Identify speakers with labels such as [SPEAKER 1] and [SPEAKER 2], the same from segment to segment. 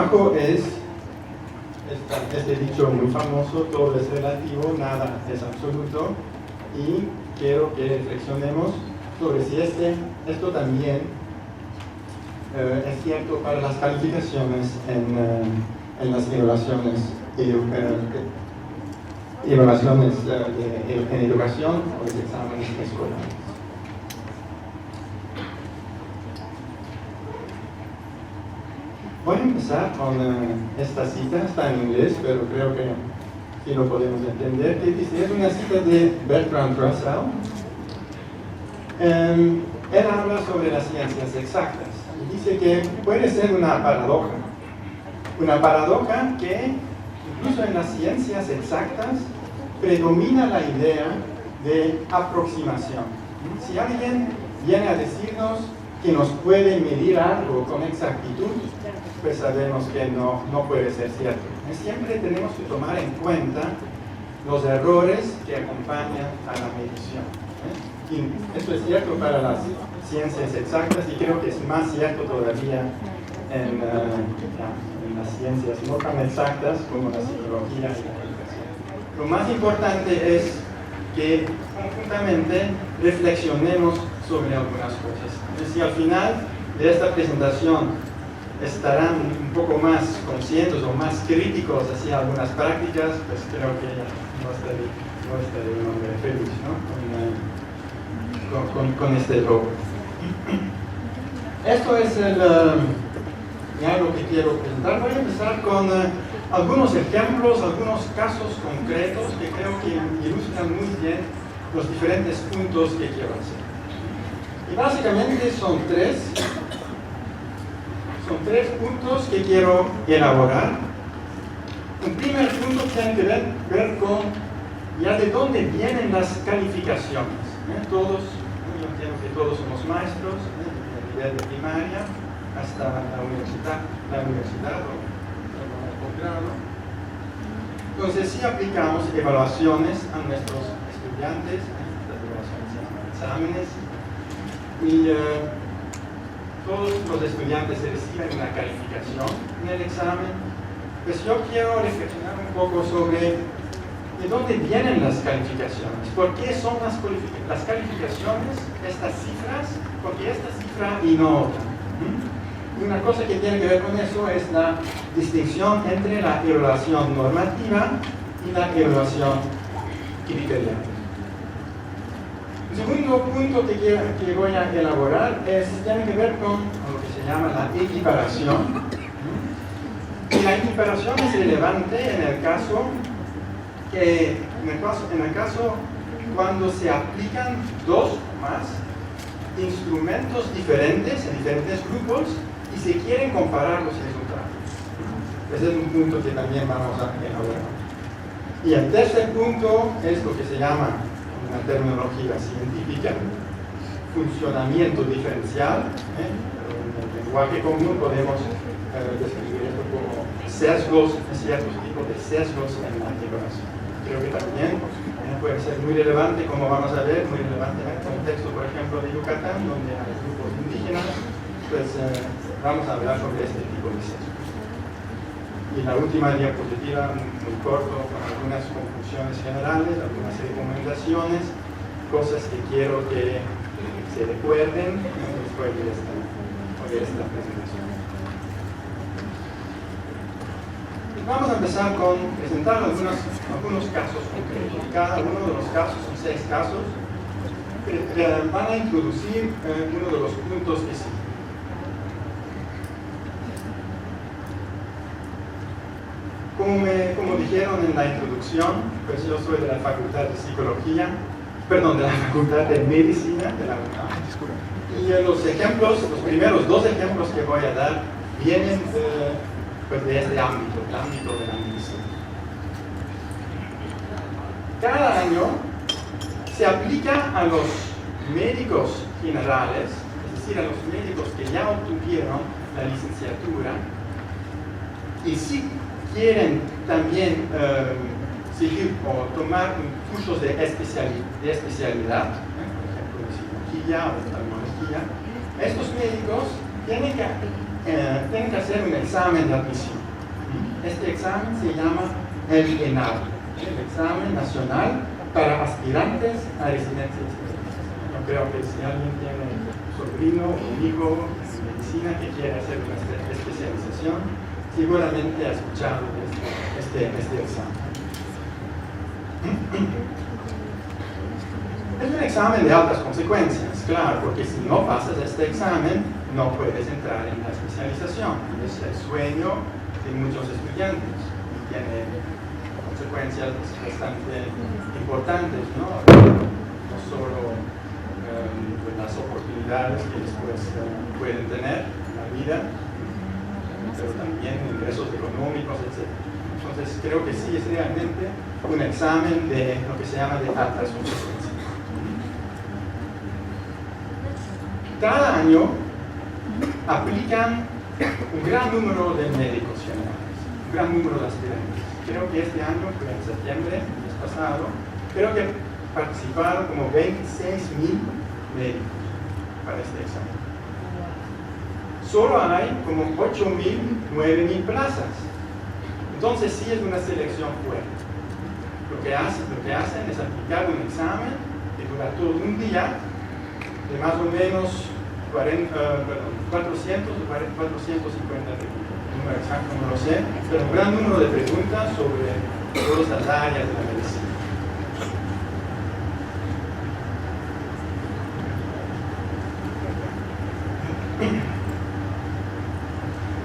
[SPEAKER 1] trabajo es este dicho muy famoso: todo es relativo, nada es absoluto, y quiero que reflexionemos sobre si esto también es cierto para las calificaciones en las evaluaciones en educación o los exámenes escolares. Voy a empezar con esta cita. Está en inglés, pero creo que sí lo podemos entender. Que dice, es una cita de Bertrand Russell. Él habla sobre las ciencias exactas y dice que puede ser una paradoja que incluso en las ciencias exactas predomina la idea de aproximación. Si alguien viene a decirnos que nos puede medir algo con exactitud, pues sabemos que no puede ser cierto. Siempre tenemos que tomar en cuenta los errores que acompañan a la medición. Y esto es cierto para las ciencias exactas, y creo que es más cierto todavía en las ciencias no tan exactas como la psicología y la educación. Lo más importante es que conjuntamente reflexionemos sobre algunas cosas. Si al final de esta presentación estarán un poco más conscientes o más críticos hacia algunas prácticas, pues creo que no estaré un hombre feliz, ¿no? con este logro. Esto es algo que quiero presentar. Voy a empezar con algunos ejemplos, algunos casos concretos que creo que ilustran muy bien los diferentes puntos que quiero hacer. Y básicamente son tres puntos que quiero elaborar. Un primer punto tiene que ver con ya de dónde vienen las calificaciones. Yo entiendo que todos somos maestros, desde el nivel de primaria hasta la universidad o el posgrado. Entonces, si aplicamos evaluaciones a nuestros estudiantes, las evaluaciones se llaman exámenes, y todos los estudiantes reciben una calificación en el examen, pues yo quiero reflexionar un poco sobre de dónde vienen las calificaciones, por qué son las calificaciones, estas cifras, por qué esta cifra y no otra. Y una cosa que tiene que ver con eso es la distinción entre la evaluación normativa y la evaluación criterial. El segundo punto que voy a elaborar tiene que ver con lo que se llama la equiparación. Y la equiparación es relevante en el caso cuando se aplican dos o más instrumentos diferentes en diferentes grupos y se quieren comparar los resultados. Ese es un punto que también vamos a elaborar. Y el tercer punto es lo que se llama, en una terminología científica, funcionamiento diferencial. En el lenguaje común podemos describir esto como sesgos, ciertos tipos de sesgos en la evaluación. Creo que también puede ser muy relevante, como vamos a ver, muy relevante en el contexto, por ejemplo, de Yucatán, donde hay grupos indígenas, pues vamos a hablar sobre este tipo de sesgos. Y la última diapositiva, muy corto, con algunas conclusiones generales, algunas recomendaciones, cosas que quiero que se recuerden después de esta presentación. Vamos a empezar con presentar algunos casos concretos. Cada uno de los casos, son 6 casos, van a introducir uno de los puntos que siguen. Como dijeron en la introducción, pues yo soy de la Facultad de Psicología, de la Facultad de Medicina de la UNAM. Y los primeros 2 ejemplos que voy a dar vienen de este ámbito, el ámbito de la medicina. Cada año se aplica a los médicos generales, es decir, a los médicos que ya obtuvieron la licenciatura y si quieren también seguir o tomar cursos de especialidad, por ejemplo de cirugía o de oftalmología, estos médicos tienen que tienen que hacer un examen de admisión. Este examen se llama el ENAD, el Examen Nacional para Aspirantes a Residencias. Yo creo que si alguien tiene un sobrino o un hijo en medicina que quiere hacer una especialización, seguramente ha escuchado este examen. Es un examen de altas consecuencias, claro, porque si no pasas este examen, no puedes entrar en la especialización. Es el sueño de muchos estudiantes y tiene consecuencias bastante importantes, ¿no? No solo las oportunidades que después pueden tener en la vida, pero también ingresos económicos, etc. Entonces creo que sí es realmente un examen de lo que se llama de altas consecuencias. Cada año aplican un gran número de médicos generales, un gran número de aspirantes. Creo que este año, fue en septiembre, el mes pasado, creo que participaron como 26,000 médicos para este examen. Solo hay como 8,000, 9,000 plazas. Entonces sí es una selección fuerte. Lo que hacen es aplicar un examen que dura todo un día, de más o menos 400 o 450 preguntas. El número exacto no lo sé, pero un gran número de preguntas sobre todas las áreas de la medicina.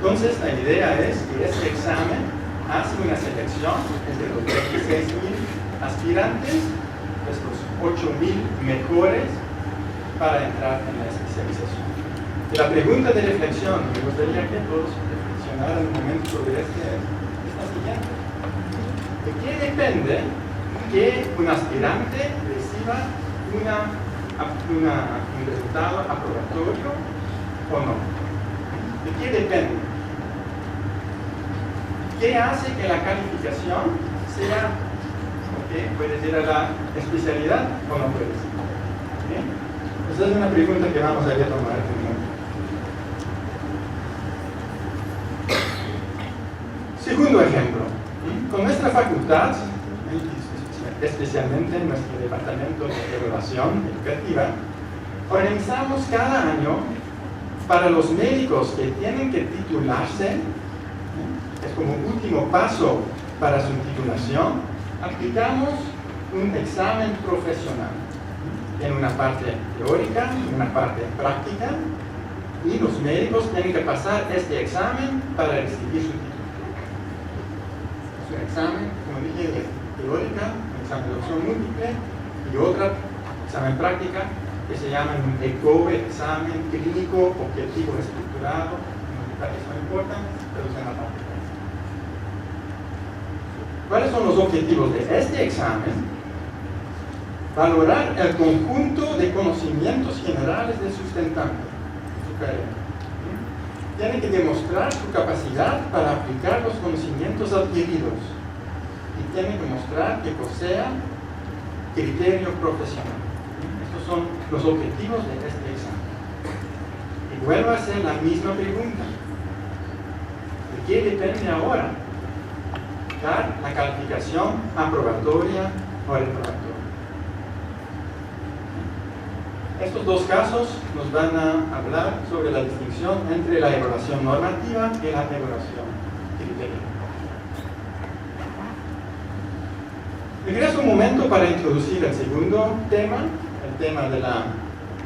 [SPEAKER 1] Entonces, la idea es que este examen hace una selección entre los 26,000 aspirantes, estos 8,000 mejores, para entrar en la especialización. Y la pregunta de reflexión, me gustaría que todos reflexionaran un momento sobre es la siguiente. ¿De qué depende que un aspirante reciba un resultado aprobatorio o no? ¿De qué depende? ¿Qué hace que la calificación sea, puedes ir a la especialidad o no puedes? Esa es una pregunta que vamos a retomar en un momento. Segundo ejemplo. Con nuestra facultad, especialmente en nuestro departamento de evaluación educativa, organizamos cada año para los médicos que tienen que titularse, es como último paso para su titulación, aplicamos un examen profesional. En una parte teórica, en una parte práctica, y los médicos tienen que pasar este examen para recibir su título. Es un examen, como dije, de teórica, un examen de opción múltiple, y otro examen práctica que se llama un ECO, examen clínico objetivo estructurado. Los detalles no importan, pero es en la práctica. ¿Cuáles son los objetivos de este examen? Valorar el conjunto de conocimientos generales del sustentante, su carrera. Tiene que demostrar su capacidad para aplicar los conocimientos adquiridos y tiene que mostrar que posea criterio profesional. Estos son los objetivos de este examen. Y vuelvo a hacer la misma pregunta. ¿De qué depende ahora dar la calificación aprobatoria o reprobatoria? Estos dos casos nos van a hablar sobre la distinción entre la evaluación normativa y la evaluación criterial. Regreso un momento para introducir el segundo tema, el tema de la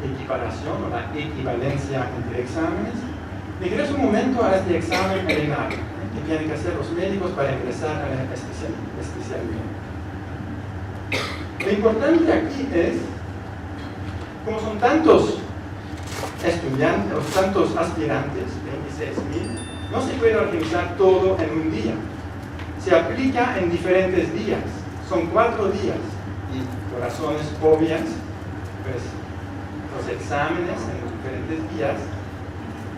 [SPEAKER 1] equiparación o la equivalencia entre exámenes. Regreso un momento a este examen plenario que tienen que hacer los médicos para ingresar a la especialidad. Lo importante aquí es, como son tantos estudiantes o tantos aspirantes, 26,000, no se puede organizar todo en un día. Se aplica en diferentes días. Son 4 días y por razones obvias, pues los exámenes en los diferentes días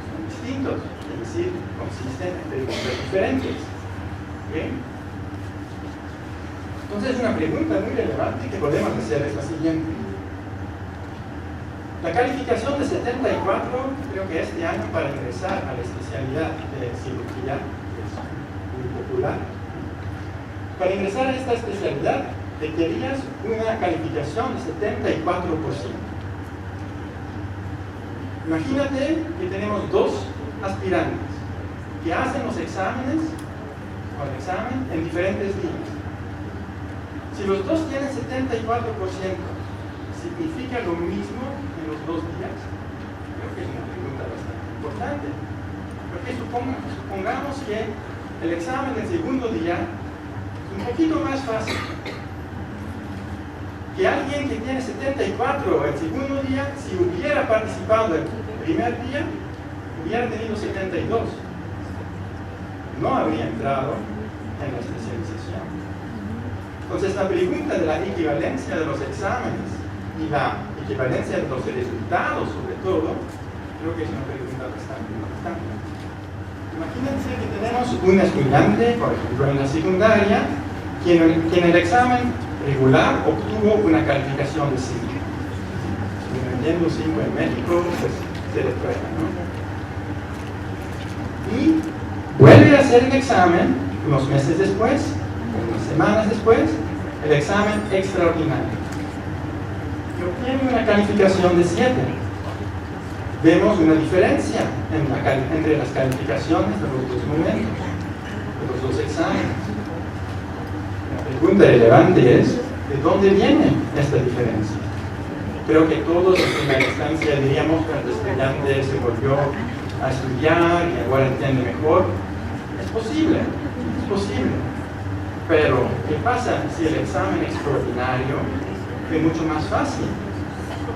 [SPEAKER 1] son distintos, es decir, consisten en preguntas diferentes. ¿Okay? Entonces una pregunta muy relevante que podemos hacer es la siguiente. La calificación de 74, creo que este año para ingresar a la especialidad de cirugía, que es muy popular, para ingresar a esta especialidad requerías una calificación de 74%. Imagínate que tenemos dos aspirantes que hacen los exámenes o el examen en diferentes días. Si los dos tienen 74%, ¿significa lo mismo en los 2 días? Creo que es una pregunta bastante importante. Porque supongamos que el examen del segundo día es un poquito más fácil. Que alguien que tiene 74 el segundo día, si hubiera participado el primer día, hubiera tenido 72. No habría entrado en la especialización. Entonces, la pregunta de la equivalencia de los exámenes y la equivalencia de los resultados, sobre todo, creo que es una pregunta bastante importante. Imagínense que tenemos un estudiante, por ejemplo, en la secundaria, quien en el examen regular obtuvo una calificación de 5. Teniendo 5 en México, pues se le prueba, ¿no? Y vuelve a hacer el examen unos meses después, unas semanas después, el examen extraordinario. Y obtiene una calificación de 7. Vemos una diferencia entre las calificaciones de los dos momentos, de los dos exámenes. La pregunta relevante es, ¿de dónde viene esta diferencia? Creo que todos en la instancia diríamos que el estudiante se volvió a estudiar y ahora entiende mejor. Es posible, pero ¿qué pasa si el examen extraordinario fue mucho más fácil?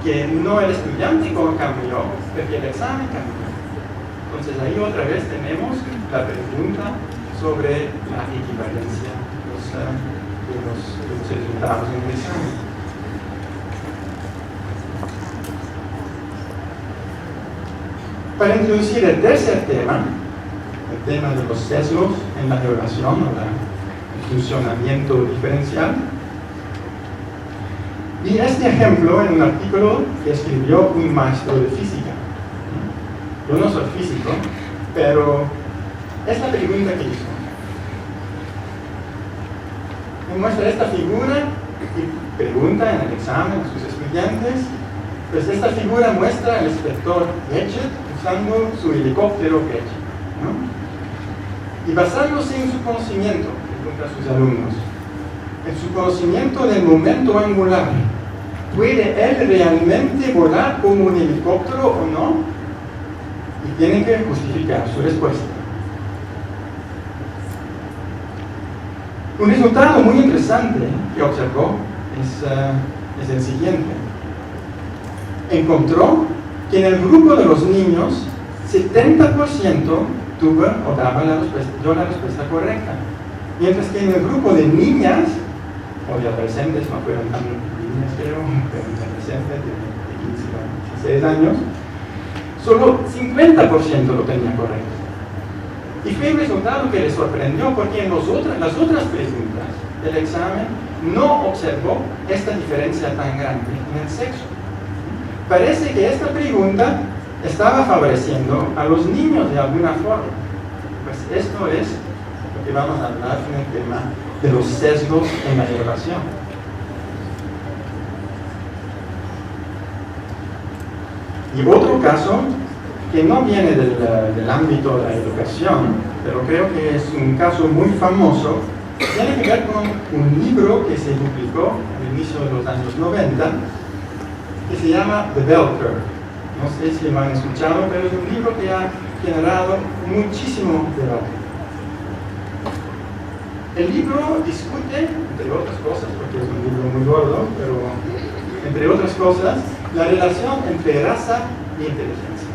[SPEAKER 1] Que no el estudiante como cambió, pero que el examen cambió. Entonces ahí otra vez tenemos la pregunta sobre la equivalencia de los resultados en el examen. Para introducir el tercer tema, el tema de los sesgos en la evaluación o el funcionamiento diferencial, vi este ejemplo en un artículo que escribió un maestro de física. Yo no soy físico, pero es la pregunta que hizo. Me muestra esta figura y pregunta en el examen a sus estudiantes. Pues esta figura muestra al inspector Gadget usando su helicóptero Gadget, ¿no? Y basándose en su conocimiento, pregunta a sus alumnos, en su conocimiento del momento angular, ¿puede él realmente volar como un helicóptero o no? Y tienen que justificar su respuesta. Un resultado muy interesante que observó es el siguiente. Encontró que en el grupo de los niños, 70% dio la respuesta correcta. Mientras que en el grupo de niñas, o de adolescentes, no fueron tan niñas creo, pero adolescentes de 15 a 16 años, solo 50% lo tenía correcto. Y fue un resultado que les sorprendió porque en las otras preguntas del examen no observó esta diferencia tan grande en el sexo. Parece que esta pregunta estaba favoreciendo a los niños de alguna forma. Pues esto es lo que vamos a hablar en el tema de los sesgos en la evaluación. Y otro caso que no viene del ámbito de la educación, pero creo que es un caso muy famoso, tiene que ver con un libro que se publicó al inicio de los años 90, que se llama The Bell Curve. No sé si lo han escuchado, pero es un libro que ha generado muchísimo debate. El libro discute, entre otras cosas, porque es un libro muy gordo, pero entre otras cosas, la relación entre raza y inteligencia.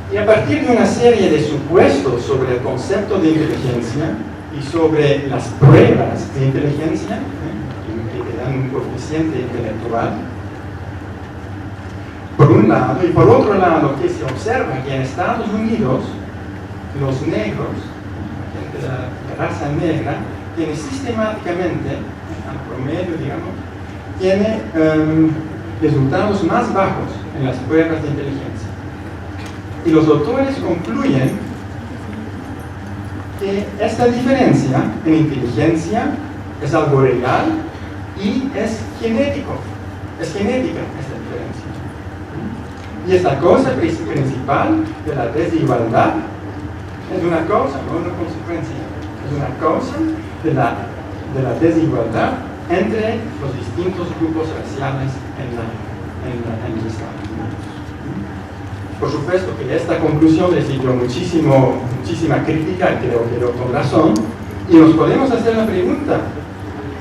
[SPEAKER 1] Y a partir de una serie de supuestos sobre el concepto de inteligencia y sobre las pruebas de inteligencia, que te dan un coeficiente intelectual, por un lado, y por otro lado, que se observa que en Estados Unidos, los negros, la gente de la raza negra, tienen sistemáticamente, al promedio, digamos, tiene resultados más bajos en las pruebas de inteligencia. Y los autores concluyen que esta diferencia en inteligencia es algo real y es genético. Es genética esta diferencia. Y es la causa principal de la desigualdad. Es una causa, no una consecuencia. Es una causa de la desigualdad entre los distintos grupos raciales en los Estados Unidos. Por supuesto que esta conclusión recibió muchísima crítica, y creo con razón, y nos podemos hacer la pregunta: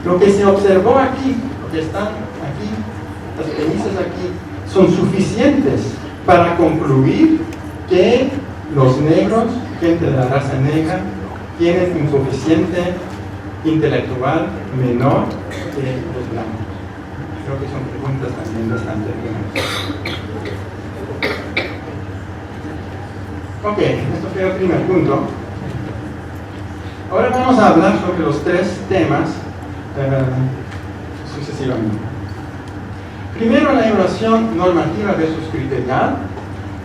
[SPEAKER 1] lo que se observó aquí, lo que están aquí, las premisas aquí, ¿son suficientes para concluir que los negros, gente de la raza negra, tienen un coeficiente intelectual menor que los blancos? Creo que son preguntas también bastante buenas. Ok, esto fue el primer punto. Ahora vamos a hablar sobre los tres temas sucesivamente. Primero, la evaluación normativa versus criterial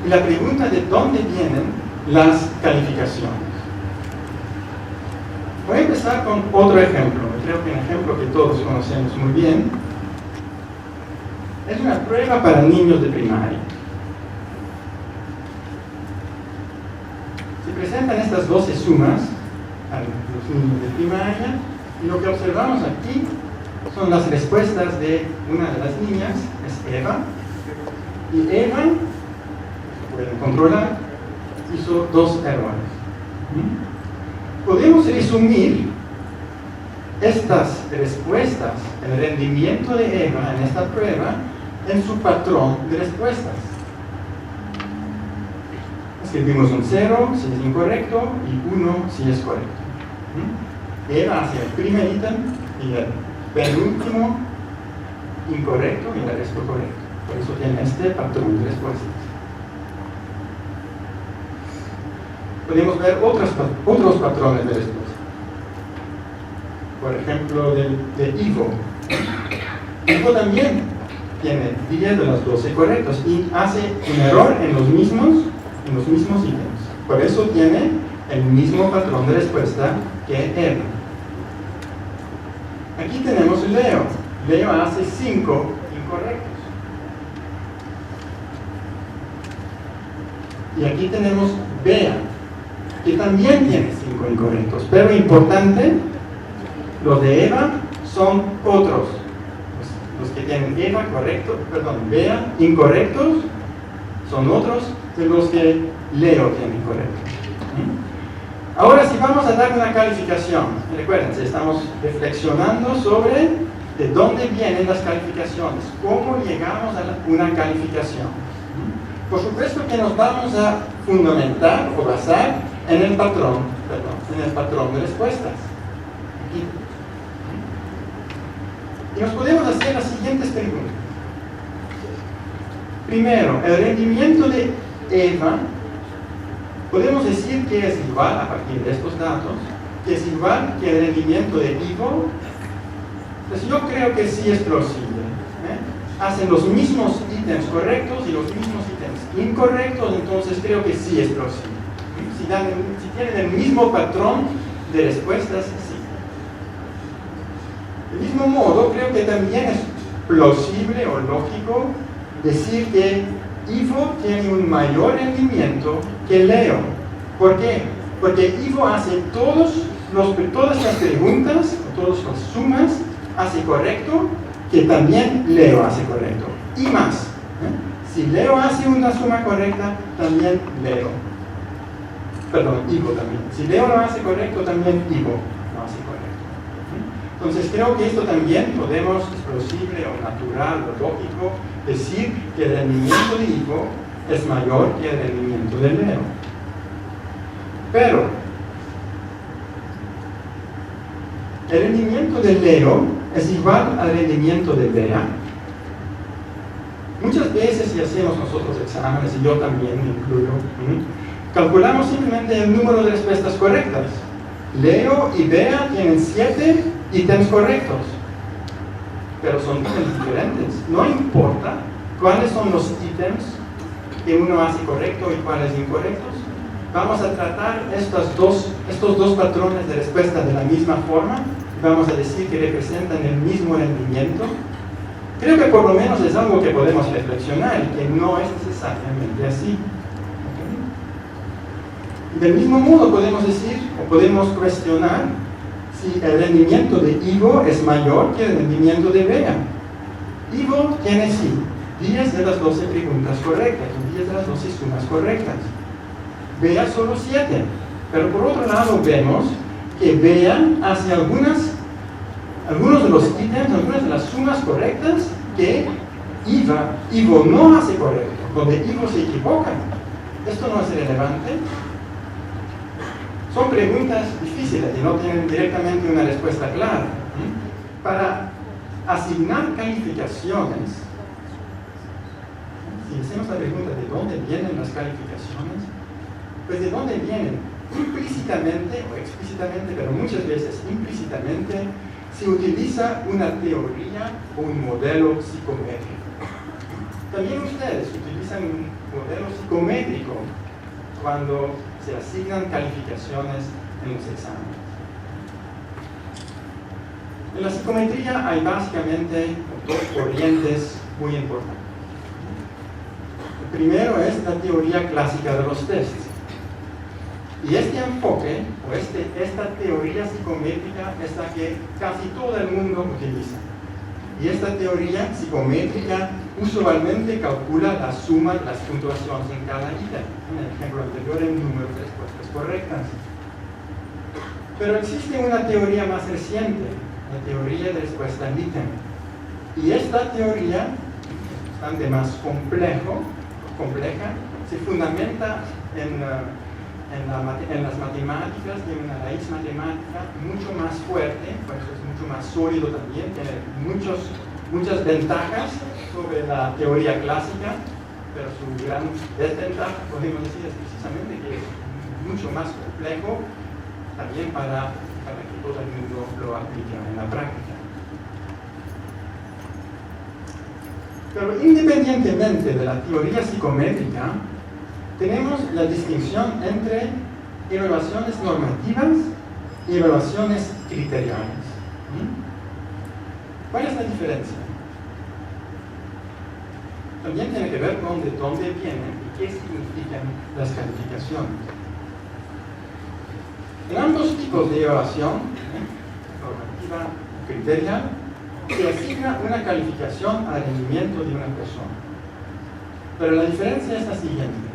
[SPEAKER 1] y la pregunta de dónde vienen las calificaciones. Voy a empezar con otro ejemplo. Creo que un ejemplo que todos conocemos muy bien. Es una prueba para niños de primaria. Se presentan estas 12 sumas a los niños de primaria y lo que observamos aquí son las respuestas de una de las niñas, es Eva, y Eva, se pueden controlar, hizo 2 errores. Podemos resumir estas respuestas, el rendimiento de Eva en esta prueba, en su patrón de respuestas. Escribimos un 0 si es incorrecto y 1 si es correcto. Eva hace el primer ítem y el penúltimo incorrecto y el resto correcto. Por eso tiene este patrón de respuestas. Podemos ver otros patrones de respuesta. Por ejemplo, de Ivo. Ivo también tiene 10 de los 12 correctos y hace un error en los mismos ítems. Por eso tiene el mismo patrón de respuesta que Eva. Aquí tenemos Leo. Leo hace 5 incorrectos. Y aquí tenemos Bea, que también tiene 5 incorrectos. Pero importante, los de Eva son otros. Los que tienen Eva correcto, Bea incorrectos, son otros de los que Leo tiene incorrectos. Ahora, si vamos a dar una calificación, recuerden, estamos reflexionando sobre de dónde vienen las calificaciones, cómo llegamos a una calificación. Por supuesto que nos vamos a fundamentar o basar en el patrón de respuestas. Aquí. Y nos podemos hacer las siguientes preguntas. Primero, el rendimiento de Eva, podemos decir que es igual, a partir de estos datos, que es igual que el rendimiento de Ivo. Entonces yo creo que sí es plausible. Hacen los mismos ítems correctos y los mismos ítems incorrectos, entonces creo que sí es plausible. Si tienen el mismo patrón de respuestas, sí. Del mismo modo, creo que también es plausible o lógico decir que Ivo tiene un mayor rendimiento que Leo. ¿Por qué? Porque Ivo hace todas las preguntas, todas las sumas, hace correcto, que también Leo hace correcto. Y más, si Leo hace una suma correcta, también Ivo también. Si Leo lo hace correcto, también Ivo lo hace correcto. Entonces creo que esto también podemos, es plausible o natural o lógico, decir que el rendimiento de Ivo es mayor que el rendimiento de Leo. Pero el rendimiento de Leo es igual al rendimiento de Bea. Muchas veces, si hacemos nosotros exámenes, y yo también me incluyo, calculamos simplemente el número de respuestas correctas. Leo y Bea tienen 7 ítems correctos. pero son ítems diferentes. No importa cuáles son los ítems que uno hace correcto y cuáles incorrectos. Vamos a tratar estos dos patrones de respuesta de la misma forma. Vamos a decir que representan el mismo rendimiento. Creo que por lo menos es algo que podemos reflexionar y que no es necesariamente así. ¿Okay? Del mismo modo podemos decir o podemos cuestionar si el rendimiento de Ivo es mayor que el rendimiento de Bea. Ivo tiene sí 10 de las 12 preguntas correctas, 10 de las 12 sumas correctas. Bea solo 7. Pero por otro lado vemos que Bea hace algunos de los ítems, algunas de las sumas correctas que Ivo no hace correcto, donde Ivo se equivoca. ¿Esto no es relevante? Son preguntas difíciles y no tienen directamente una respuesta clara. Para asignar calificaciones, si hacemos la pregunta de dónde vienen las calificaciones, pues de dónde vienen, implícitamente o explícitamente, pero muchas veces implícitamente, se utiliza una teoría o un modelo psicométrico. También ustedes utilizan un modelo psicométrico cuando se asignan calificaciones en los exámenes. En la psicometría hay básicamente dos corrientes muy importantes. El primero es la teoría clásica de los tests. Y este enfoque, o esta teoría psicométrica, es la que casi todo el mundo utiliza. Y esta teoría psicométrica usualmente calcula la suma de las puntuaciones en cada ítem. En el ejemplo anterior, el número de respuestas correctas. Pero existe una teoría más reciente, la teoría de respuesta en ítem. Y esta teoría, bastante más compleja, se fundamenta en las matemáticas, tiene una raíz matemática mucho más fuerte, por eso es mucho más sólido también, tiene muchas ventajas sobre la teoría clásica, pero su gran desventaja, podemos decir, es precisamente que es mucho más complejo también para que todo el mundo lo aplique en la práctica. Pero independientemente de la teoría psicométrica, tenemos la distinción entre evaluaciones normativas y evaluaciones criteriales. ¿Cuál es la diferencia? También tiene que ver con de dónde vienen y qué significan las calificaciones. En ambos tipos de evaluación, normativa y criterial, se asigna una calificación al rendimiento de una persona. Pero la diferencia es la siguiente.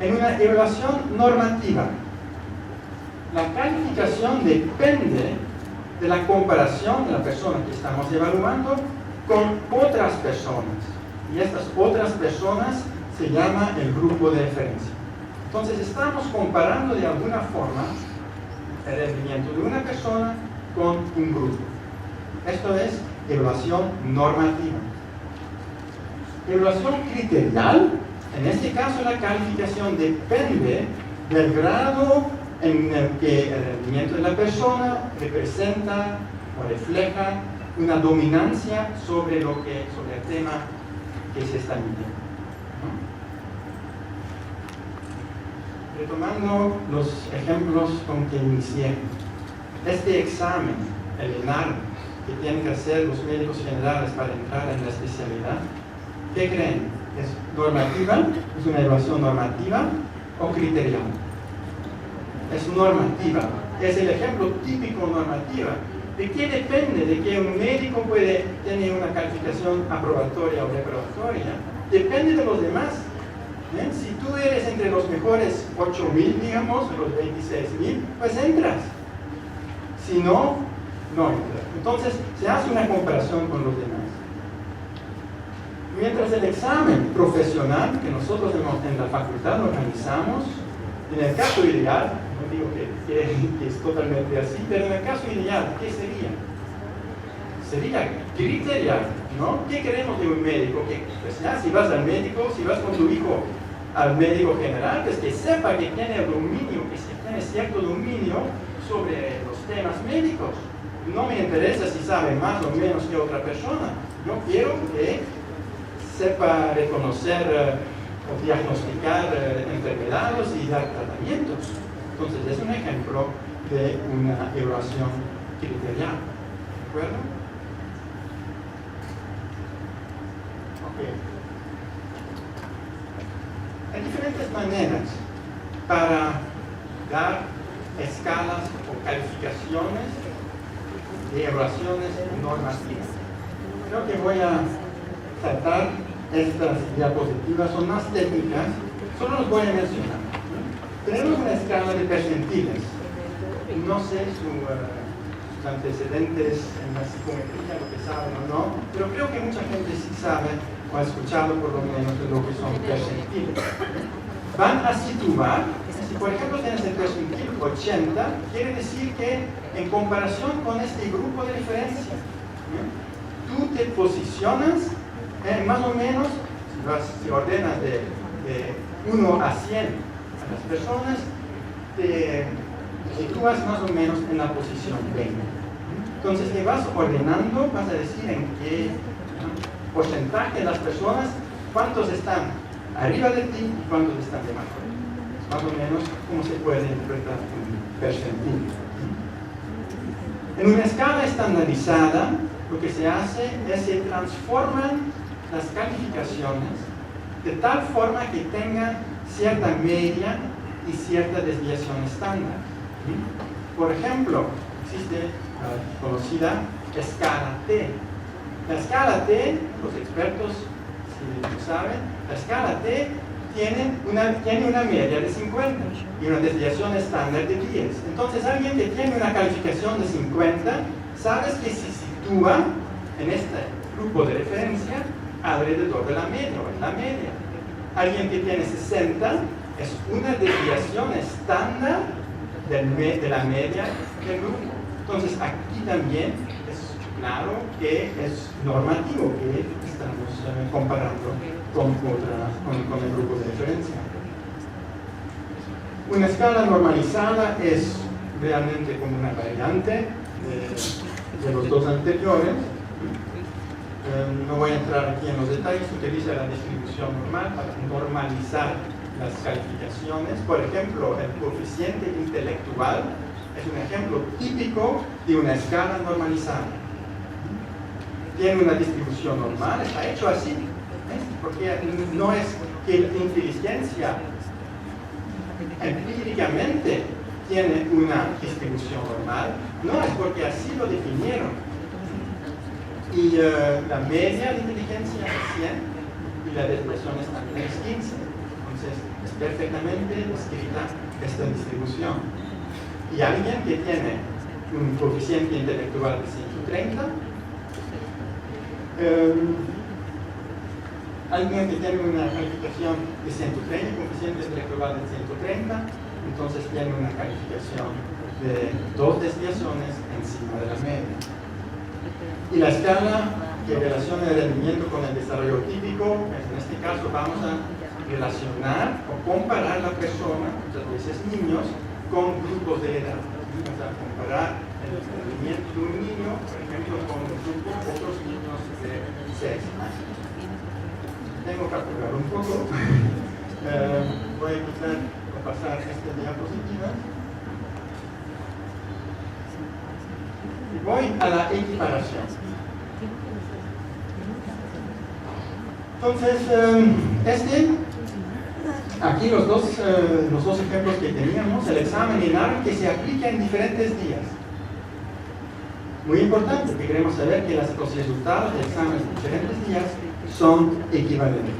[SPEAKER 1] En una evaluación normativa, la calificación depende de la comparación de la persona que estamos evaluando con otras personas. Y estas otras personas se llama el grupo de referencia. Entonces estamos comparando de alguna forma el rendimiento de una persona con un grupo. Esto es evaluación normativa. Evaluación criterial. En este caso, la calificación depende del grado en el que el rendimiento de la persona representa o refleja una dominancia sobre el tema que se está midiendo. Retomando los ejemplos con que inicié, este examen, el ENARM, que tienen que hacer los médicos generales para entrar en la especialidad, ¿qué creen? ¿Es normativa? ¿Es una evaluación normativa o criterial? Es normativa. Es el ejemplo típico normativa. ¿De qué depende? De que un médico puede tener una calificación aprobatoria o reprobatoria. Depende de los demás. Si tú eres entre los mejores 8,000, digamos, de los 26,000, pues entras. Si no, no entras. Entonces, se hace una comparación con los demás. Mientras el examen profesional que nosotros en la facultad organizamos, en el caso ideal, no digo que es totalmente así, pero en el caso ideal, ¿qué sería? Sería criterial, ¿no? ¿Qué queremos de un médico? Que, pues ya, si vas al médico, si vas con tu hijo al médico general, pues que sepa que tiene el dominio, que tiene cierto dominio sobre los temas médicos. no me interesa si sabe más o menos que otra persona. Yo quiero que sepa reconocer o diagnosticar enfermedades y dar tratamientos. Entonces es un ejemplo de una evaluación criterial. ¿De acuerdo? Ok. Hay diferentes maneras para dar escalas o calificaciones de evaluaciones normativas. Creo que voy a tratar estas diapositivas, son más técnicas, solo los voy a mencionar. Tenemos una escala de percentiles. No sé sus antecedentes en la psicometría, lo que saben o no, pero creo que mucha gente sí sabe o ha escuchado por lo menos de lo que son percentiles. Van a situar, si por ejemplo tienes el percentil 80, quiere decir que en comparación con este grupo de referencia, tú te posicionas más o menos, si ordenas de 1 a 100 a las personas, te sitúas más o menos en la posición 20. Entonces te vas ordenando, vas a decir en qué porcentaje de las personas, cuántos están arriba de ti y cuántos están debajo de ti. Es más o menos cómo se puede interpretar un percentil. En una escala estandarizada, lo que se hace es se transforman las calificaciones de tal forma que tengan cierta media y cierta desviación estándar. Por ejemplo, existe la conocida escala T. La escala T, los expertos, si lo saben, la escala T tiene una media de 50 y una desviación estándar de 10. Entonces, alguien que tiene una calificación de 50, sabes que se sitúa en este grupo de referencia alrededor de la media o en la media. Alguien que tiene 60 es una desviación estándar de la media del grupo. Entonces, aquí también es claro que es normativo que estamos comparando con el grupo de referencia. Una escala normalizada es realmente como una variante de los dos anteriores. No voy a entrar aquí en los detalles, utiliza la distribución normal para normalizar las calificaciones. Por ejemplo, el coeficiente intelectual es un ejemplo típico de una escala normalizada. Tiene una distribución normal, está hecho así, porque no es que la inteligencia empíricamente tiene una distribución normal, no es porque así lo definieron. Y la media de inteligencia es 100 y la desviación estándar es 15. Entonces, es perfectamente descrita esta distribución. Y alguien que tiene un coeficiente intelectual de 130, alguien que tiene una calificación de 130, coeficiente intelectual de 130, entonces tiene una calificación de 2 desviaciones encima de la media. Y la escala que relaciona el rendimiento con el desarrollo típico, en este caso vamos a relacionar o comparar la persona, muchas veces niños, con grupos de edad. Vamos a comparar el rendimiento de un niño, por ejemplo, con otros niños de 6 años. Tengo que apurar un poco. Voy a pasar esta diapositiva. Y voy a la equiparación. Entonces, aquí los dos ejemplos que teníamos, el examen y el ARM, que se aplica en diferentes días. Muy importante, que queremos saber que los resultados de exámenes en diferentes días son equivalentes.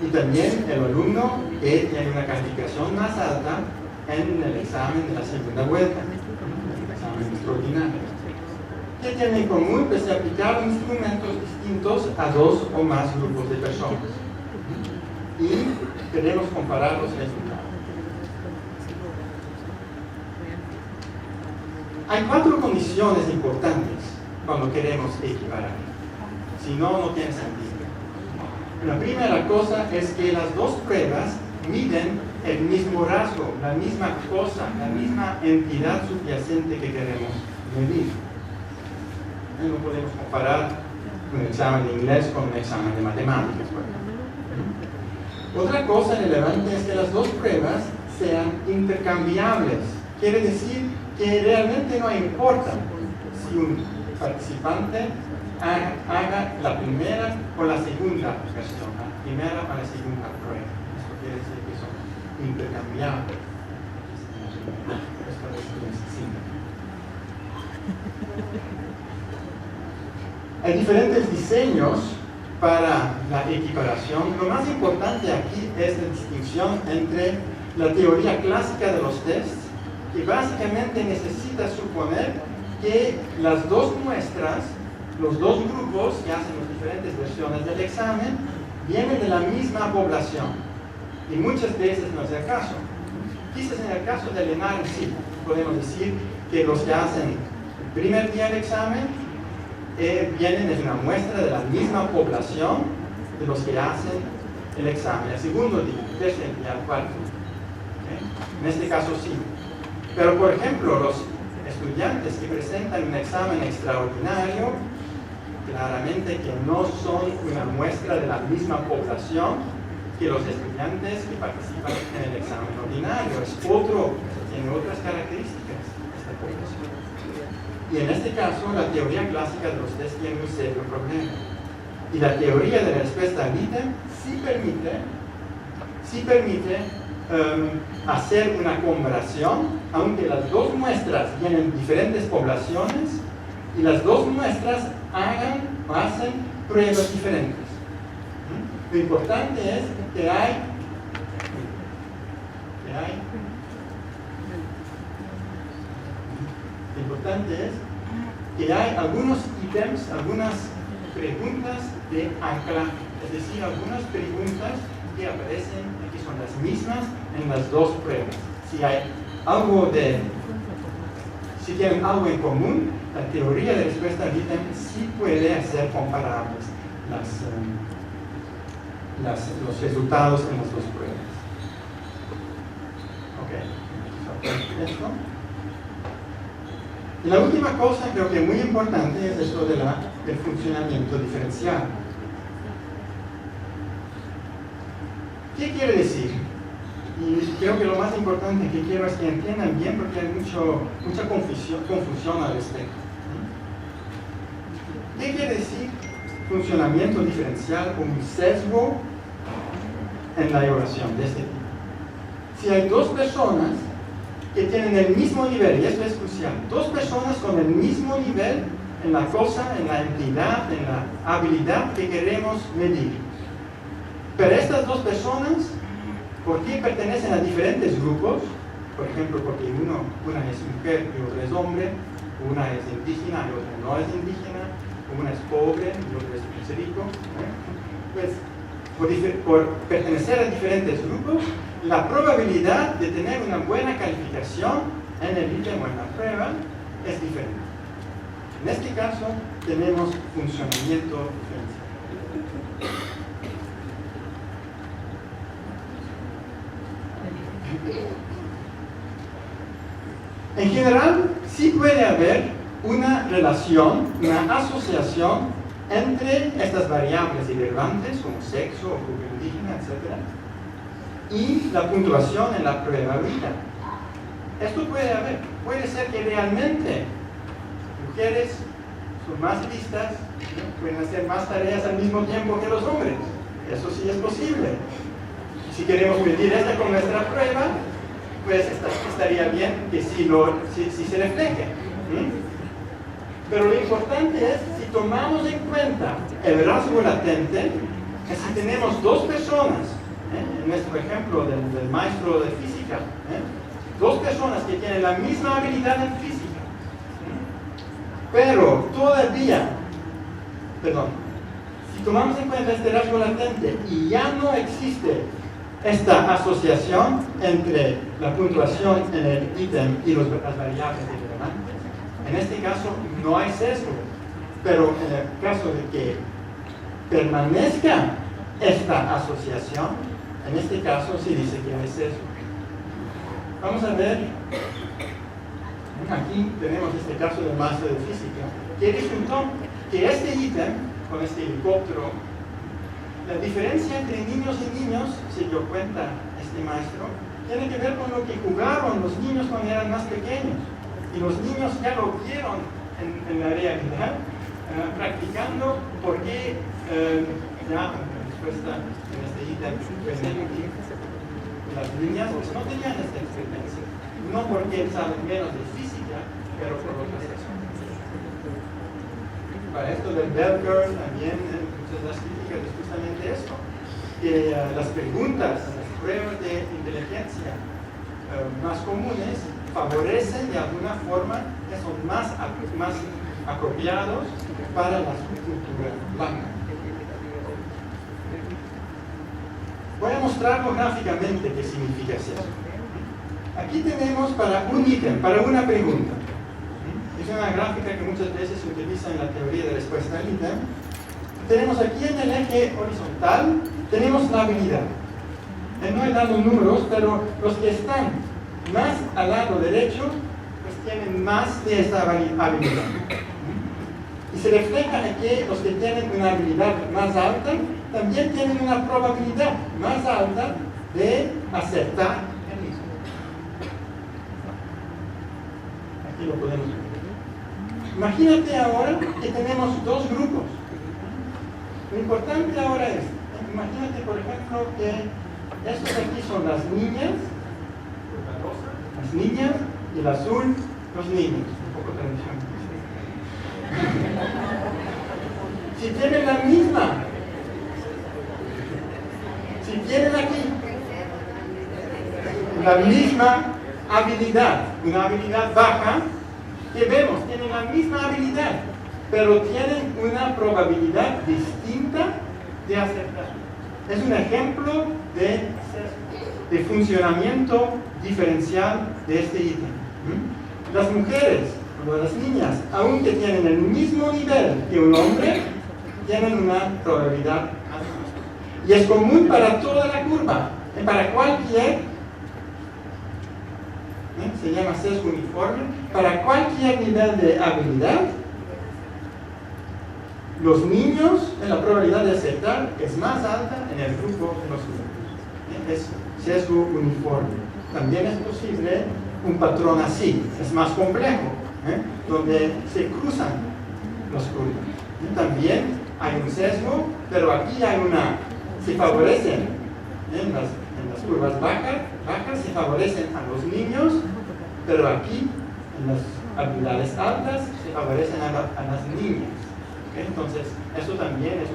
[SPEAKER 1] Y también el alumno que tiene una calificación más alta en el examen de la segunda vuelta, el examen extraordinario. ¿Qué tiene en común? Pues se aplicaron instrumentos distintos a 2 o más grupos de personas. Y queremos comparar los resultados. Hay 4 condiciones importantes cuando queremos equiparar. Si no, no tiene sentido. La primera cosa es que las dos pruebas miden el mismo rasgo, la misma cosa, la misma entidad subyacente que queremos medir. No podemos comparar un examen de inglés con un examen de matemáticas, por ejemplo. Otra cosa relevante es que las dos pruebas sean intercambiables. Quiere decir que realmente no importa si un participante haga la primera o la segunda versión, la primera o la segunda prueba. Esto quiere decir que son intercambiables. Esto es simple. Hay diferentes diseños para la equiparación. Lo más importante aquí es la distinción entre la teoría clásica de los tests, que básicamente necesita suponer que las dos muestras, los dos grupos que hacen las diferentes versiones del examen, vienen de la misma población. Y muchas veces no es el caso. Quizás en el caso del ENAR sí, podemos decir que los que hacen el primer día del examen vienen de una muestra de la misma población de los que hacen el examen el segundo día, el tercer día, el cuarto. ¿Okay? En este caso sí. Pero por ejemplo, los estudiantes que presentan un examen extraordinario, claramente que no son una muestra de la misma población que los estudiantes que participan en el examen ordinario. Tiene otras características esta población. Y en este caso, la teoría clásica de los test tiene un serio problema. Y la teoría de la respuesta al ítem sí permite hacer una comparación, aunque las dos muestras tienen diferentes poblaciones y las dos muestras hacen pruebas diferentes. Lo importante es que hay algunos ítems, algunas preguntas de anclaje, es decir, algunas preguntas que aparecen, que son las mismas en las dos pruebas. Si tienen algo en común, la teoría de respuesta al ítem sí puede hacer comparables los resultados en las dos pruebas. Ok, esto. Y la última cosa, creo que muy importante, es esto del funcionamiento diferencial. ¿Qué quiere decir? Y creo que lo más importante que quiero es que entiendan bien, porque hay mucha confusión al respecto. ¿Qué quiere decir funcionamiento diferencial o un sesgo en la evaluación de este tipo? Si hay dos personas que tienen el mismo nivel, y esto es crucial, dos personas con el mismo nivel en la cosa, en la entidad, en la habilidad que queremos medir. Pero estas dos personas, ¿por qué pertenecen a diferentes grupos? Por ejemplo, porque una es mujer y otra es hombre, una es indígena y otra no es indígena, una es pobre y otra es rico. Pues, por pertenecer a diferentes grupos, la probabilidad de tener una buena calificación en el ítem o en la prueba es diferente. En este caso, tenemos funcionamiento diferencial. En general, sí puede haber una relación, una asociación entre estas variables irrelevantes como sexo o grupo indígena, etc. y la puntuación en la prueba ahorita. Esto puede haber. Puede ser que realmente mujeres son más listas, ¿no? Pueden hacer más tareas al mismo tiempo que los hombres. Eso sí es posible. Si queremos medir esta con nuestra prueba, pues estaría bien que sí se refleje. Pero lo importante es, si tomamos en cuenta el rasgo latente, es si tenemos dos personas, en nuestro ejemplo del maestro de física, dos personas que tienen la misma habilidad en física, pero todavía, si tomamos en cuenta este rasgo latente y ya no existe esta asociación entre la puntuación en el ítem y las variables irrelevantes, en este caso no hay sesgo, pero en el caso de que permanezca esta asociación, en este caso sí dice que hay sesgo. Vamos a ver Aquí tenemos este caso del maestro de física, que resultó que este ítem, con este helicóptero, la diferencia entre niños y niños, se dio cuenta este maestro, tiene que ver con lo que jugaron los niños cuando eran más pequeños. Y los niños ya lo vieron en la realidad, practicando, porque ya en respuesta en este ítem, las niñas no tenían esta experiencia. No porque saben menos de física, pero por otras razones. Para esto del bell curve también muchas de las críticas es justamente esto, que las preguntas, las pruebas de inteligencia más comunes favorecen de alguna forma que son más apropiados para la cultura blanca. Voy a mostrarlo gráficamente qué significa eso. Aquí tenemos para un ítem, para una pregunta. Es una gráfica que muchas veces se utiliza en la teoría de respuesta al ítem. Tenemos aquí en el eje horizontal, tenemos la habilidad. No he dado números, pero los que están más al lado derecho, pues tienen más de esta habilidad. Y se refleja en que los que tienen una habilidad más alta, también tienen una probabilidad más alta de acertar el mismo. Aquí lo podemos ver. Imagínate ahora que tenemos dos grupos. Lo importante ahora es, imagínate por ejemplo que estos aquí son las niñas, y el azul, los niños. Un poco tradicional. Si tienen la misma, si tienen aquí la misma habilidad, una habilidad baja, que vemos, tienen la misma habilidad, pero tienen una probabilidad distinta de acertar. Es un ejemplo de funcionamiento diferencial de este ítem. Las mujeres, o las niñas, aunque tienen el mismo nivel que un hombre, tienen una probabilidad más alta. Y es común para toda la curva, para cualquier, se llama sesgo uniforme, para cualquier nivel de habilidad, los niños, la probabilidad de acertar es más alta en el grupo de los niños. Es sesgo uniforme. También es posible un patrón así, es más complejo, donde se cruzan los curvas. También hay un sesgo, pero aquí hay se favorecen en las curvas bajas se favorecen a los niños, pero aquí en las habilidades altas se favorecen a las niñas. Entonces, eso también es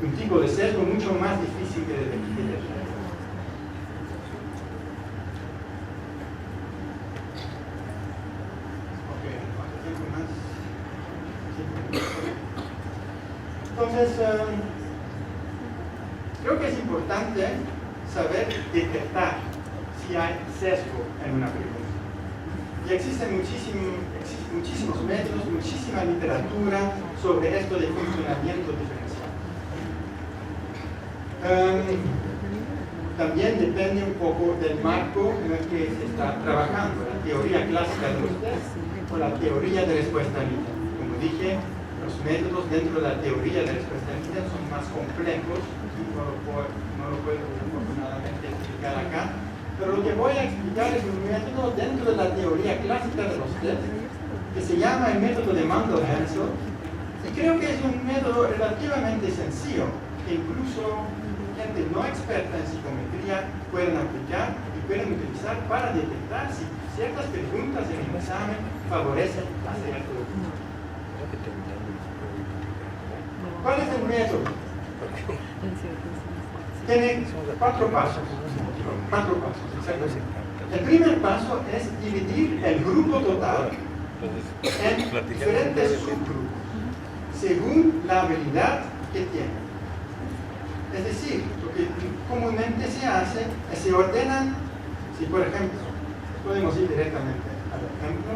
[SPEAKER 1] un tipo de sesgo mucho más difícil de detectar. Entonces, creo que es importante saber detectar si hay sesgo en una pregunta. Y existen muchísimos métodos, muchísima literatura sobre esto de funcionamiento diferencial. También depende un poco del marco en el que se está trabajando, la teoría clásica de los test o la teoría de respuesta lineal. Como dije, los métodos dentro de la teoría de respuesta lineal son más complejos y no lo puedo afortunadamente explicar acá, pero lo que voy a explicar es un método dentro de la teoría clásica de los test que se llama el método de Mandel-Haenszel, y creo que es un método relativamente sencillo que incluso gente no experta en psicometría pueden aplicar y pueden utilizar para detectar si ciertas preguntas en el examen favorecen la cierto. ¿Cuál es el método? Tiene cuatro pasos. El primer paso es dividir el grupo total en diferentes subgrupos según la habilidad que tienen. Es decir, lo que comúnmente se hace es se ordenan, si por ejemplo, podemos ir directamente al ejemplo.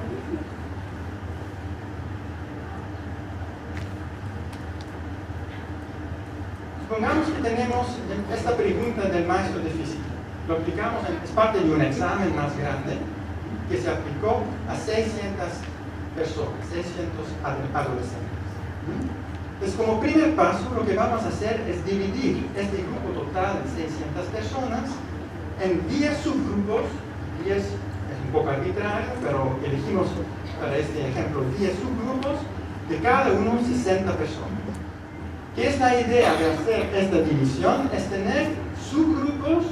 [SPEAKER 1] Supongamos que tenemos esta pregunta del maestro de física. Lo aplicamos, es parte de un examen más grande. que se aplicó a 600 personas, 600 adolescentes. Entonces, como primer paso, lo que vamos a hacer es dividir este grupo total de 600 personas en 10 subgrupos. 10 es un poco arbitrario, pero elegimos para este ejemplo 10 subgrupos de cada uno 60 personas. ¿Qué es la idea de hacer esta división? Es tener subgrupos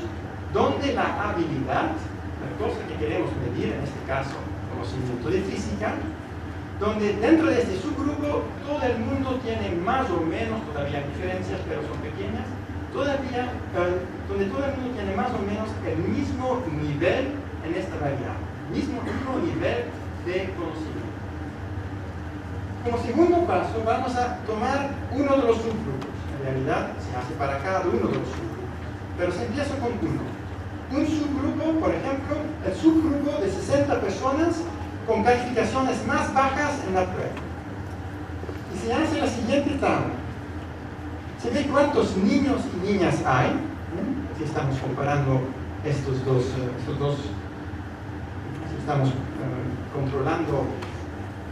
[SPEAKER 1] donde la habilidad, la cosa que queremos medir, en este caso conocimiento de física, donde dentro de este subgrupo todo el mundo tiene más o menos, todavía hay diferencias, pero son pequeñas, donde todo el mundo tiene más o menos el mismo nivel en esta variable, mismo nivel de conocimiento. Como segundo paso, vamos a tomar uno de los subgrupos. En realidad, se hace para cada uno de los subgrupos, pero se empieza con uno. Un subgrupo, por ejemplo, el subgrupo de 60 personas con calificaciones más bajas en la prueba. Y se hace la siguiente tabla. Se ve cuántos niños y niñas hay. Aquí estamos comparando estos dos, estamos controlando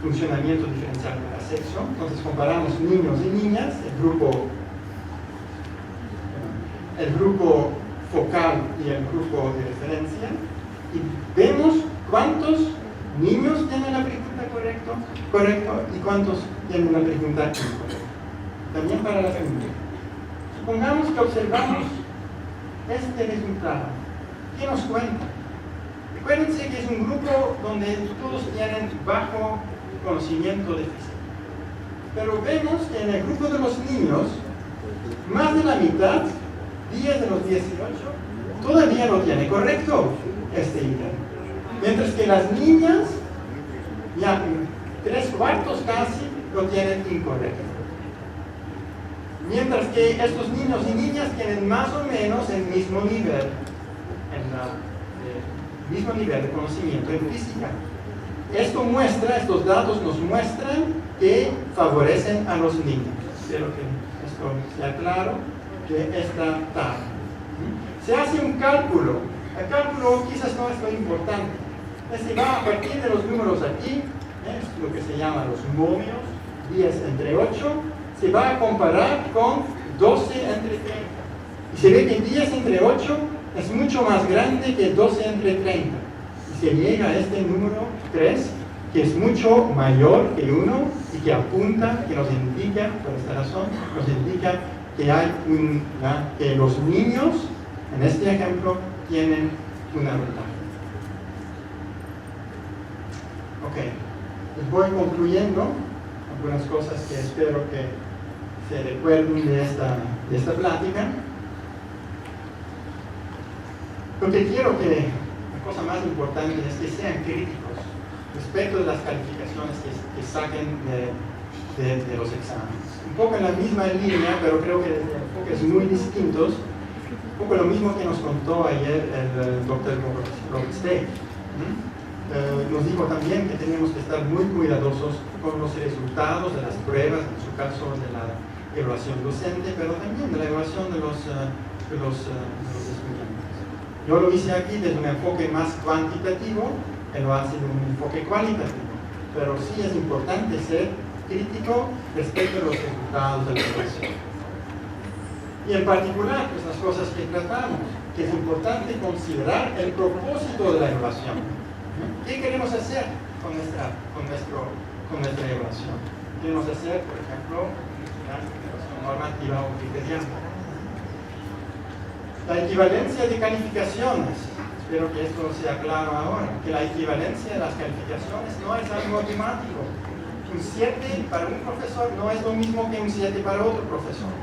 [SPEAKER 1] funcionamiento diferencial para sexo. Entonces comparamos niños y niñas, el grupo focal y el grupo de referencia, y vemos cuántos niños tienen la pregunta correcta y cuántos tienen la pregunta incorrecta. También para la familia. Supongamos que observamos este resultado. ¿Qué nos cuenta? Recuérdense que es un grupo donde todos tienen bajo conocimiento de física. Pero vemos que en el grupo de los niños, más de la mitad, 10 de los 18, todavía lo tiene correcto este ítem. Mientras que las niñas, ya 3/4 casi, lo tienen incorrecto. Mientras que estos niños y niñas tienen más o menos el mismo nivel, mismo nivel de conocimiento en física. Estos datos nos muestran que favorecen a los niños. Espero que esto sea claro, que esta tabla. Se hace un cálculo. El cálculo quizás no es lo importante. Se va a partir de los números aquí, es lo que se llama los momios, 10 entre 8, se va a comparar con 12 entre 30. Y se ve que 10 entre 8 es mucho más grande que 12 entre 30. Y se llega a este número 3, que es mucho mayor que 1 y que apunta, que nos indica, por esta razón, nos indica que que los niños, en este ejemplo, tienen una ventaja. Ok, les voy concluyendo algunas cosas que espero que se recuerden de esta plática. Lo que quiero que, la cosa más importante es que sean críticos respecto de las calificaciones que saquen de los exámenes. Un poco en la misma línea, pero creo que desde enfoques muy distintos, un poco lo mismo que nos contó ayer el doctor Robert Stake. Nos dijo también que teníamos que estar muy cuidadosos con los resultados de las pruebas, en su caso de la evaluación docente, pero también de la evaluación de los estudiantes. Yo lo hice aquí desde un enfoque más cuantitativo, él lo hace de un enfoque cualitativo, pero sí es importante ser crítico respecto a los resultados de la evaluación. Y en particular, pues las cosas que tratamos, que es importante considerar el propósito de la evaluación. ¿Qué queremos hacer con nuestra evaluación? Queremos hacer, por ejemplo, una evaluación normativa o criteriana. La equivalencia de calificaciones. Espero que esto sea claro ahora, que la equivalencia de las calificaciones no es algo automático. Un 7 para un profesor no es lo mismo que un 7 para otro profesor,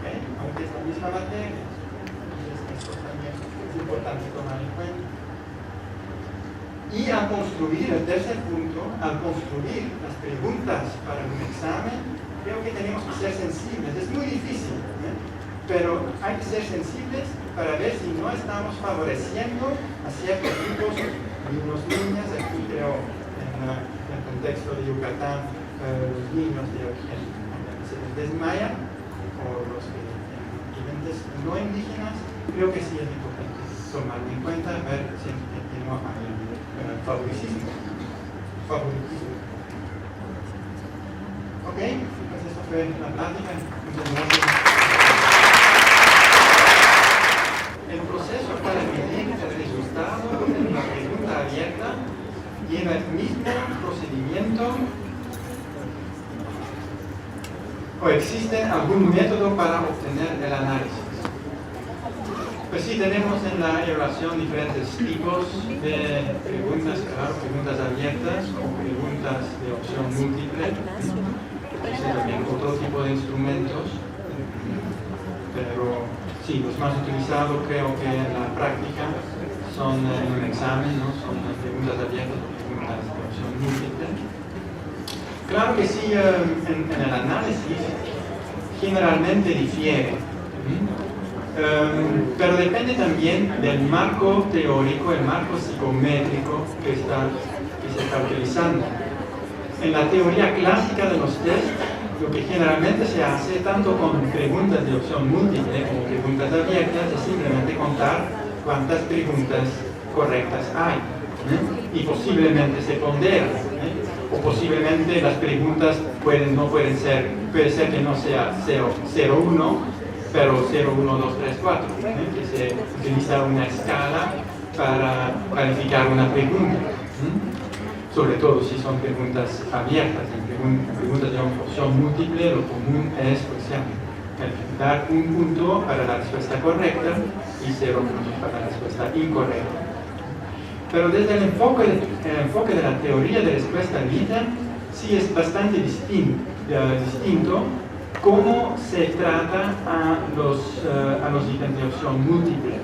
[SPEAKER 1] ¿okay? Aunque es la misma materia. Entonces, esto también es importante tomar en cuenta. Y al construir, el tercer punto, al construir las preguntas para un examen, creo que tenemos que ser sensibles. Es muy difícil, pero hay que ser sensibles para ver si no estamos favoreciendo a ciertos grupos, niños, niñas. Aquí creo, en el contexto de Yucatán, los niños que se les desmayan, o los que tienen accidentes no indígenas, creo que sí es importante tomarlo en cuenta, ver si no hay. favoritismo. Ok, pues esto fue la plática. Muchas gracias. El proceso para medir el resultado de la pregunta abierta lleva el mismo procedimiento o existe algún método para obtener el análisis. Pues sí, tenemos en la evaluación diferentes tipos de preguntas, claro, preguntas abiertas o preguntas de opción múltiple. Existe también otro tipo de instrumentos, pero sí, los más utilizados creo que en la práctica son en un examen, ¿no? Son las preguntas abiertas o preguntas de opción múltiple. Claro que sí, en el análisis generalmente difiere. Pero depende también del marco teórico, el marco psicométrico que se está utilizando. En la teoría clásica de los test, lo que generalmente se hace, tanto con preguntas de opción múltiple como preguntas abiertas, es simplemente contar cuántas preguntas correctas hay. Y posiblemente se ponderan. O posiblemente las preguntas puede ser que no sea 0, 0, 1, pero 0, 1, 2, 3, 4, que se utiliza una escala para calificar una pregunta, sobre todo si son preguntas abiertas. En preguntas de opción múltiple, lo común es, por ejemplo, calificar un punto para la respuesta correcta y 0 puntos para la respuesta incorrecta. Pero desde el enfoque de la teoría de respuesta al ítem, sí es bastante distinto cómo se trata a los ítems de opción múltiple.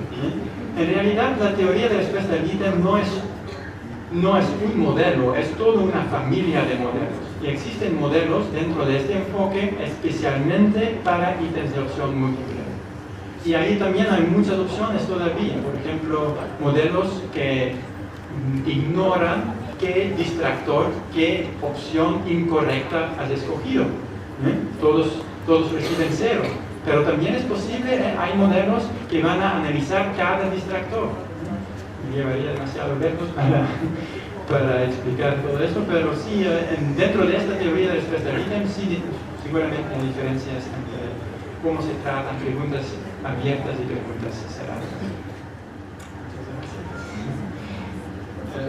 [SPEAKER 1] En realidad, la teoría de respuesta al ítem no es un modelo, es toda una familia de modelos. Y existen modelos dentro de este enfoque especialmente para ítems de opción múltiple. Y ahí también hay muchas opciones todavía. Por ejemplo, modelos que ignoran qué distractor, qué opción incorrecta has escogido. Todos reciben 0, pero también es posible, hay modelos que van a analizar cada distractor. Me llevaría demasiado lejos para explicar todo eso, pero sí, dentro de esta teoría de respuesta al ítem, sí, seguramente hay diferencias entre cómo se tratan preguntas abiertas y preguntas cerradas.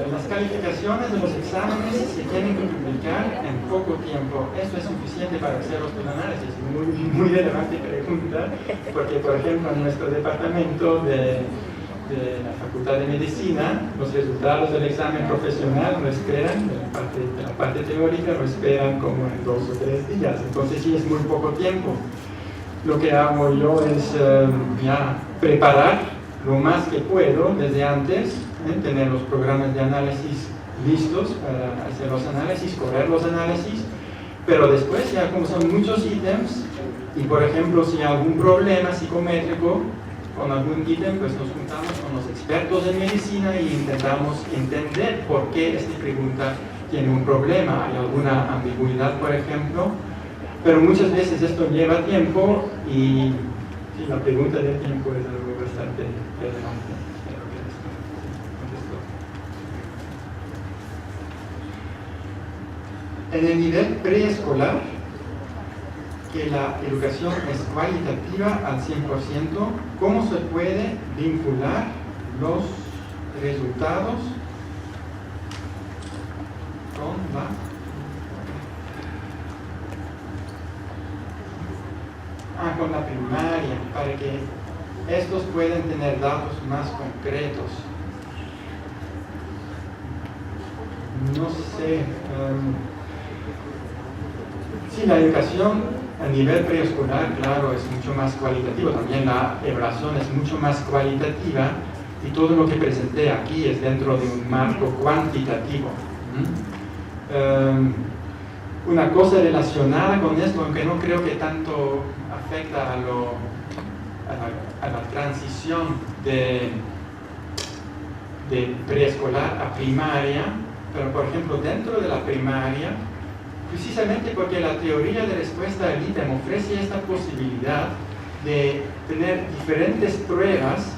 [SPEAKER 1] Las calificaciones de los exámenes se tienen que publicar en poco tiempo. ¿Esto es suficiente para hacer los análisis? Muy relevante pregunta, porque por ejemplo en nuestro departamento de la Facultad de Medicina, los resultados del examen profesional lo esperan, de la parte teórica lo esperan como en 2 o 3 días, entonces sí es muy poco tiempo. Lo que hago yo es preparar lo más que puedo desde antes, tener los programas de análisis listos para hacer los análisis, correr los análisis, pero después ya como son muchos ítems y por ejemplo si hay algún problema psicométrico con algún ítem, pues nos juntamos con los expertos en medicina y intentamos entender por qué esta pregunta tiene un problema, hay alguna ambigüedad por ejemplo, pero muchas veces esto lleva tiempo y sí, la pregunta del tiempo es algo bastante relevante. En el nivel preescolar, que la educación es cualitativa al 100%, ¿cómo se puede vincular los resultados con la primaria, para que estos puedan tener datos más concretos? No sé. Sí, la educación a nivel preescolar, claro, es mucho más cualitativa. También la evaluación es mucho más cualitativa y todo lo que presenté aquí es dentro de un marco cuantitativo. Una cosa relacionada con esto, aunque no creo que tanto afecta a la transición de preescolar a primaria, pero por ejemplo dentro de la primaria, precisamente porque la teoría de respuesta al ítem ofrece esta posibilidad de tener diferentes pruebas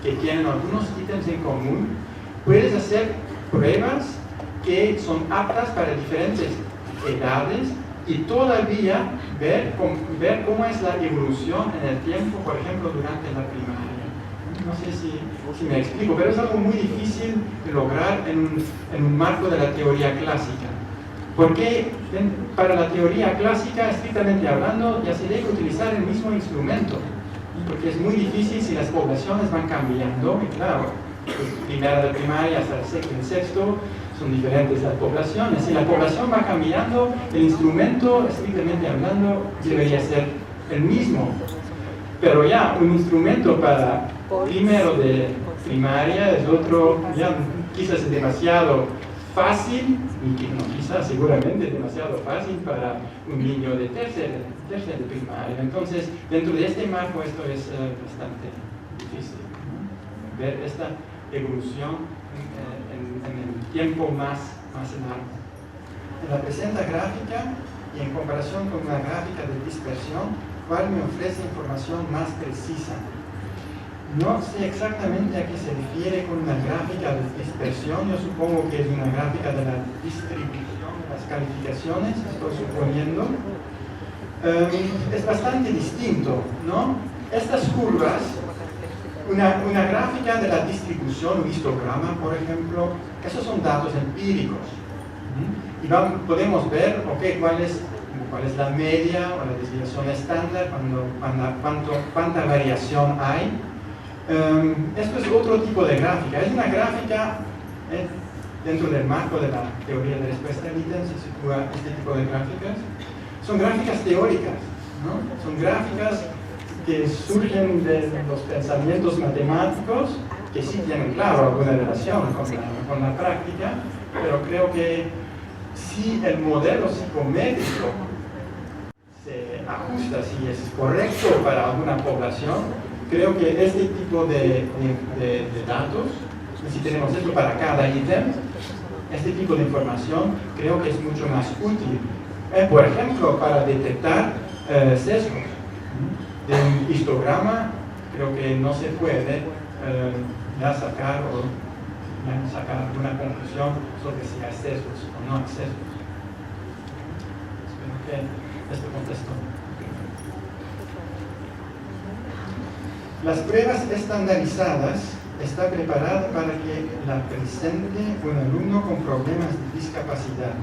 [SPEAKER 1] que tienen algunos ítems en común puedes hacer pruebas que son aptas para diferentes edades y todavía ver cómo es la evolución en el tiempo, por ejemplo, durante la primaria. No sé si me explico, pero es algo muy difícil de lograr en un marco de la teoría clásica. Porque para la teoría clásica, estrictamente hablando, ya se debe utilizar el mismo instrumento. Porque es muy difícil si las poblaciones van cambiando, y claro, primero de primaria hasta el sexto y el sexto, son diferentes las poblaciones. Si la población va cambiando, el instrumento, estrictamente hablando, debería ser el mismo. Pero ya, un instrumento para primero de primaria es otro, ya quizás es demasiado fácil, y no, quizás seguramente demasiado fácil para un niño de tercer de primaria. Entonces, dentro de este marco esto es bastante difícil, ¿no? Ver esta evolución en el tiempo más largo. En la presente gráfica y en comparación con una gráfica de dispersión, ¿cuál me ofrece información más precisa? No sé exactamente a qué se refiere con una gráfica de dispersión. Yo supongo que es una gráfica de la distribución de las calificaciones, estoy suponiendo. Es bastante distinto, ¿no? Estas curvas, una gráfica de la distribución, un histograma, por ejemplo, esos son datos empíricos. Y podemos ver, cuál es la media o la desviación estándar, cuánta variación hay. Esto es otro tipo de gráfica. Es una gráfica dentro del marco de la teoría de respuesta líder, se sitúa este tipo de gráficas. Son gráficas teóricas, ¿no? Son gráficas que surgen de los pensamientos matemáticos, que sí tienen, claro, alguna relación con la práctica, pero creo que si el modelo psicométrico se ajusta, si es correcto para alguna población, creo que este tipo de datos, y si tenemos esto para cada ítem, este tipo de información creo que es mucho más útil. Por ejemplo, para detectar sesgos. De un histograma, creo que no se puede sacar alguna conclusión sobre si hay sesgos o no hay sesgos. Espero que esto contestó. Las pruebas estandarizadas está preparada para que la presente un alumno con problemas de discapacidad,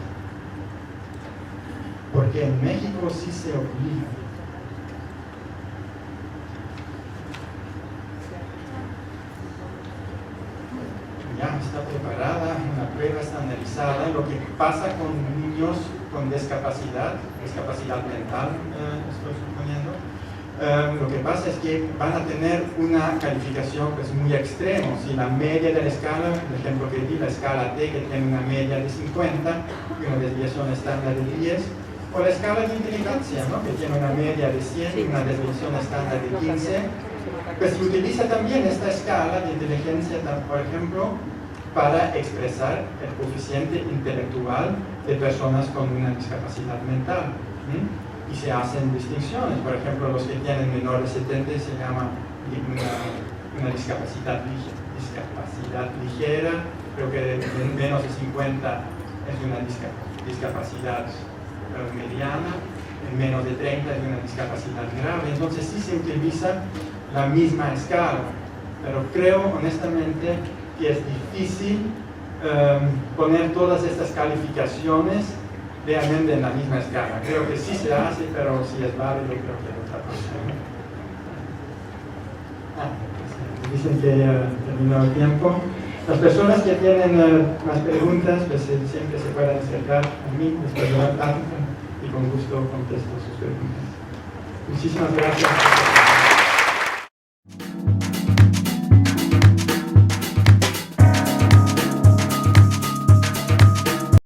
[SPEAKER 1] porque en México sí se obliga. Ya está preparada una prueba estandarizada. Lo que pasa con niños con discapacidad mental, estoy suponiendo, lo que pasa es que van a tener una calificación pues, muy extrema. Si la media de la escala, el ejemplo que di, la escala T, que tiene una media de 50 y una desviación estándar de 10, o la escala de inteligencia, ¿no? Que tiene una media de 100 y una desviación estándar de 15, pues se utiliza también esta escala de inteligencia, por ejemplo, para expresar el coeficiente intelectual de personas con una discapacidad mental. Y se hacen distinciones. Por ejemplo, los que tienen menor de 70 se llama una discapacidad ligera. Creo que menos de 50 es una discapacidad mediana. En menos de 30 es una discapacidad grave. Entonces sí se utiliza la misma escala. Pero creo honestamente que es difícil poner todas estas calificaciones realmente en la misma escala. Creo que sí se hace, pero si es válido, creo que es otra cosa. Dicen que terminó el tiempo. Las personas que tienen más preguntas, pues siempre se pueden acercar a mí después de la plática y con gusto contesto sus preguntas. Muchísimas gracias.